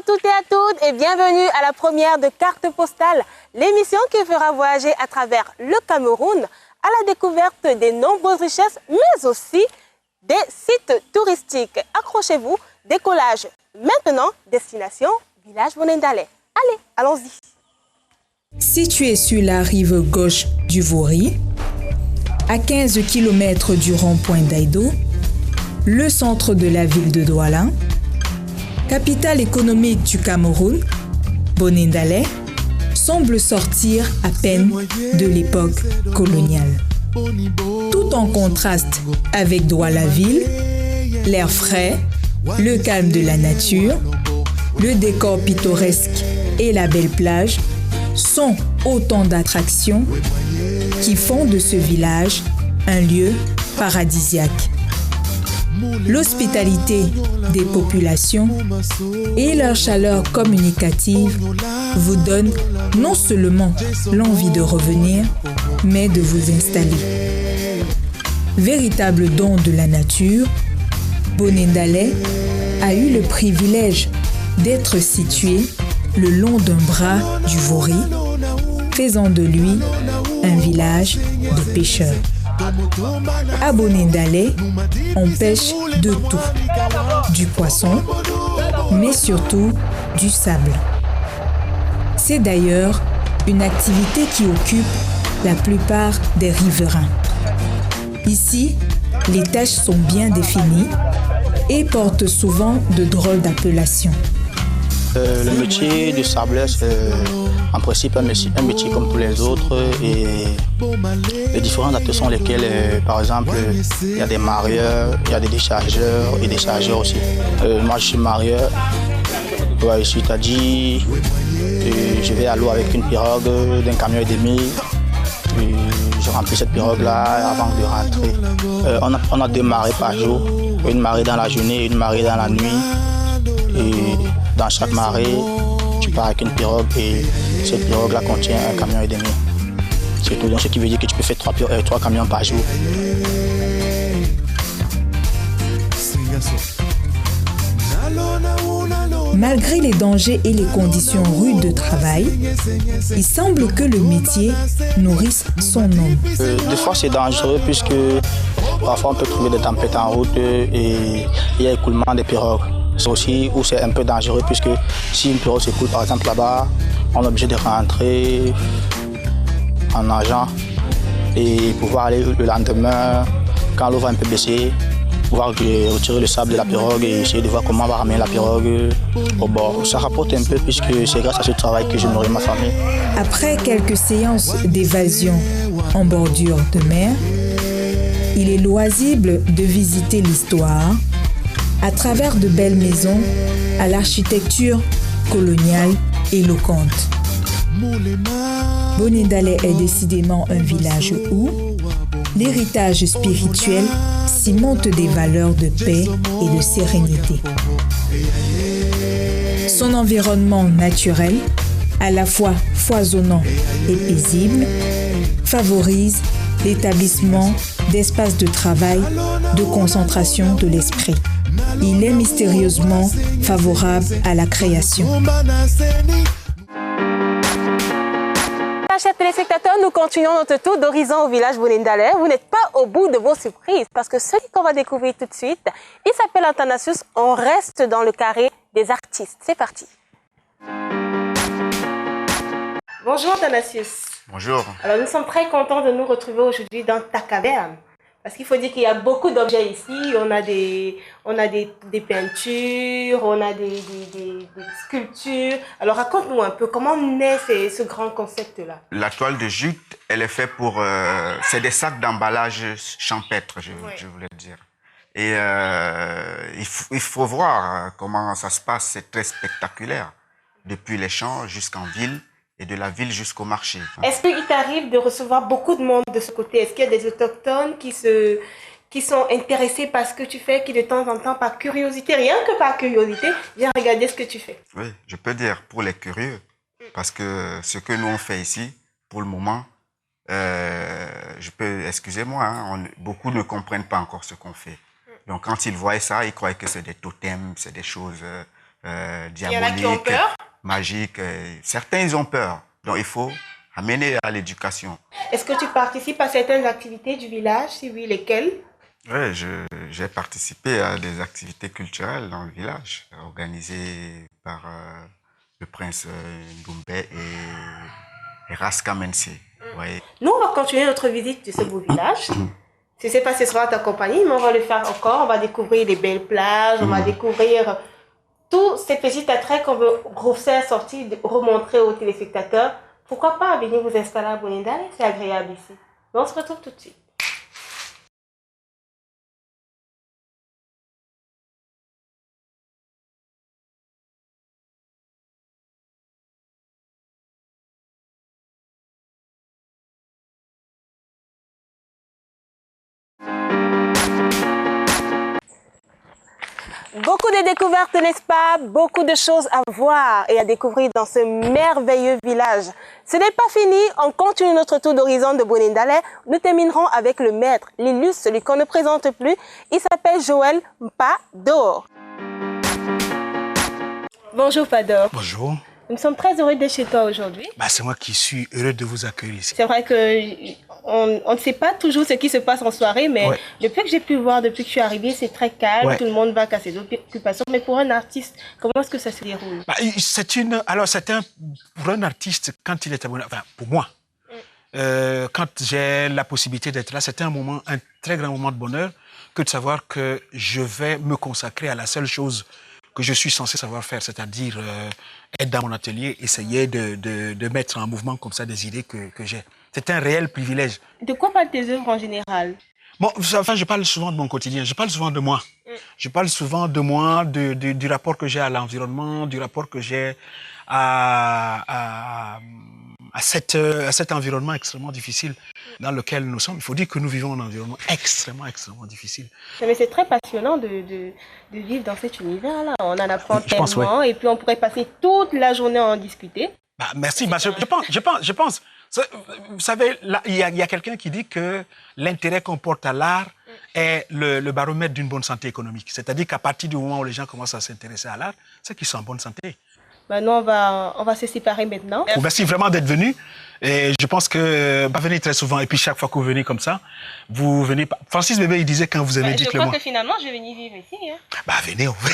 toutes et à toutes et bienvenue à la première de Carte Postale, l'émission qui fera voyager à travers le Cameroun à la découverte des nombreuses richesses, mais aussi des sites touristiques. Accrochez-vous, décollage maintenant, destination village Bonendale. Allez, allons-y. Situé sur la rive gauche du Vori, à 15 km du rond-point d'Aïdo, le centre de la ville de Douala, capitale économique du Cameroun, Bonendale semble sortir à peine de l'époque coloniale. Tout en contraste avec Douala-Ville, l'air frais, le calme de la nature, le décor pittoresque et la belle plage sont autant d'attractions qui font de ce village un lieu paradisiaque. L'hospitalité des populations et leur chaleur communicative vous donnent non seulement l'envie de revenir, mais de vous installer. Véritable don de la nature, Bonendale a eu le privilège d'être situé le long d'un bras du Vori, faisant de lui un village de pêcheurs. À Bonendale, on pêche de tout, du poisson, mais surtout du sable. C'est d'ailleurs une activité qui occupe la plupart des riverains. Ici, les tâches sont bien définies et portent souvent de drôles d'appellations. Le métier de sableur, c'est en principe un métier comme tous les autres. Et les différents acteurs sont lesquels, par exemple, il y a des marieurs, il y a des déchargeurs et des chargeurs aussi. Moi, je suis marieur. Ouais, c'est-à-dire, je vais à l'eau avec une pirogue d'un camion et demi. Je remplis cette pirogue-là avant de rentrer. On a 2 marées par jour, une marée dans la journée et une marée dans la nuit. Et dans chaque marée, tu pars avec une pirogue et cette pirogue-là contient un camion et demi. C'est tout, donc ce qui veut dire que tu peux faire 3 camions par jour. Malgré les dangers et les conditions rudes de travail, il semble que le métier nourrisse son homme. Des fois, c'est dangereux puisque parfois on peut trouver des tempêtes en route et il y a écoulement des pirogues. C'est aussi où c'est un peu dangereux puisque si une pirogue s'écoule par exemple là-bas, on est obligé de rentrer en nageant et pouvoir aller le lendemain, quand l'eau va un peu baisser, pouvoir retirer le sable de la pirogue et essayer de voir comment on va ramener la pirogue au bord. Ça rapporte un peu puisque c'est grâce à ce travail que je nourris ma famille. Après quelques séances d'évasion en bordure de mer, il est loisible de visiter l'histoire à travers de belles maisons à l'architecture coloniale éloquente. Bonendale est décidément un village où l'héritage spirituel cimente des valeurs de paix et de sérénité. Son environnement naturel, à la fois foisonnant et paisible, favorise l'établissement d'espaces de travail, de concentration de l'esprit. Il est mystérieusement favorable à la création. Chers téléspectateurs, nous continuons notre tour d'horizon au village Bonendale. Vous n'êtes pas au bout de vos surprises parce que celui qu'on va découvrir tout de suite, il s'appelle Athanasius. On reste dans le carré des artistes. C'est parti. Bonjour Athanasius. Bonjour. Alors nous sommes très contents de nous retrouver aujourd'hui dans ta caverne. Parce qu'il faut dire qu'il y a beaucoup d'objets ici. On a des peintures, on a des sculptures. Alors raconte-nous un peu comment naît ce grand concept-là. La toile de jute, elle est faite pour... c'est des sacs d'emballage champêtre, je voulais dire. Et il faut voir comment ça se passe. C'est très spectaculaire. Depuis les champs jusqu'en ville. Et de la ville jusqu'au marché. Est-ce qu'il t'arrive de recevoir beaucoup de monde de ce côté? Est-ce qu'il y a des autochtones qui sont intéressés par ce que tu fais, qui de temps en temps, par curiosité, rien que par curiosité, viennent regarder ce que tu fais? Oui, je peux dire pour les curieux. Parce que ce que nous on fait ici, pour le moment, excusez-moi, hein, beaucoup ne comprennent pas encore ce qu'on fait. Donc quand ils voient ça, ils croient que c'est des totems, c'est des choses diaboliques, il y en a qui ont peur. Magiques. Certains, ils ont peur. Donc, il faut amener à l'éducation. Est-ce que tu participes à certaines activités du village? Si oui, lesquelles? Oui, j'ai participé à des activités culturelles dans le village, organisées par le prince Ndoumbé et Raska Mense. Oui. Nous, on va continuer notre visite de ce beau village. Si ce n'est pas ce soir ta compagnie, mais on va le faire encore. On va découvrir les belles plages, on va découvrir tous ces petits attraits qu'on veut refaire sortir, remontrer aux téléspectateurs. Pourquoi pas venir vous installer à Bonindale? C'est agréable ici. Mais on se retrouve tout de suite. Beaucoup de découvertes, n'est-ce pas? Beaucoup de choses à voir et à découvrir dans ce merveilleux village. Ce n'est pas fini, on continue notre tour d'horizon de Bonindale. Nous terminerons avec le maître, l'illustre, celui qu'on ne présente plus. Il s'appelle Joël Mpador. Bonjour Pador. Bonjour. Nous sommes très heureux d'être chez toi aujourd'hui. C'est moi qui suis heureux de vous accueillir ici. C'est vrai qu'on ne sait pas toujours ce qui se passe en soirée, mais depuis que j'ai pu voir, depuis que je suis arrivée, c'est très calme, tout le monde va à ses occupations. Mais pour un artiste, comment est-ce que ça se déroule? Pour un artiste, quand il est abonné, pour moi, quand j'ai la possibilité d'être là, c'était un très grand moment de bonheur que de savoir que je vais me consacrer à la seule chose que je suis censé savoir faire, c'est-à-dire être dans mon atelier, essayer de mettre en mouvement comme ça des idées que j'ai. C'est un réel privilège. De quoi parlent tes œuvres en général? Je parle souvent de mon quotidien, je parle souvent de moi. Je parle souvent de moi, du rapport que j'ai à l'environnement, du rapport que j'ai à cet environnement extrêmement difficile dans lequel nous sommes. Il faut dire que nous vivons un environnement extrêmement difficile. Mais c'est très passionnant de vivre dans cet univers-là. On en apprend tellement et puis on pourrait passer toute la journée à en discuter. Merci. Je pense. Vous savez, il y a quelqu'un qui dit que l'intérêt qu'on porte à l'art est le baromètre d'une bonne santé économique. C'est-à-dire qu'à partir du moment où les gens commencent à s'intéresser à l'art, c'est qu'ils sont en bonne santé. Nous, on va se séparer maintenant. Merci vraiment d'être venu. Et je pense que venez très souvent. Et puis chaque fois que vous venez comme ça, vous venez... Francis Bébé, il disait quand vous aimez, dites-le moi. Je crois que finalement, je vais venir vivre ici. Venez, on va.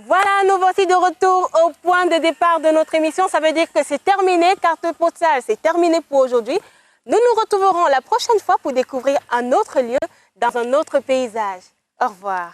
Voilà, nous voici de retour au point de départ de notre émission. Ça veut dire que c'est terminé. Carte postale, c'est terminé pour aujourd'hui. Nous nous retrouverons la prochaine fois pour découvrir un autre lieu dans un autre paysage. Au revoir.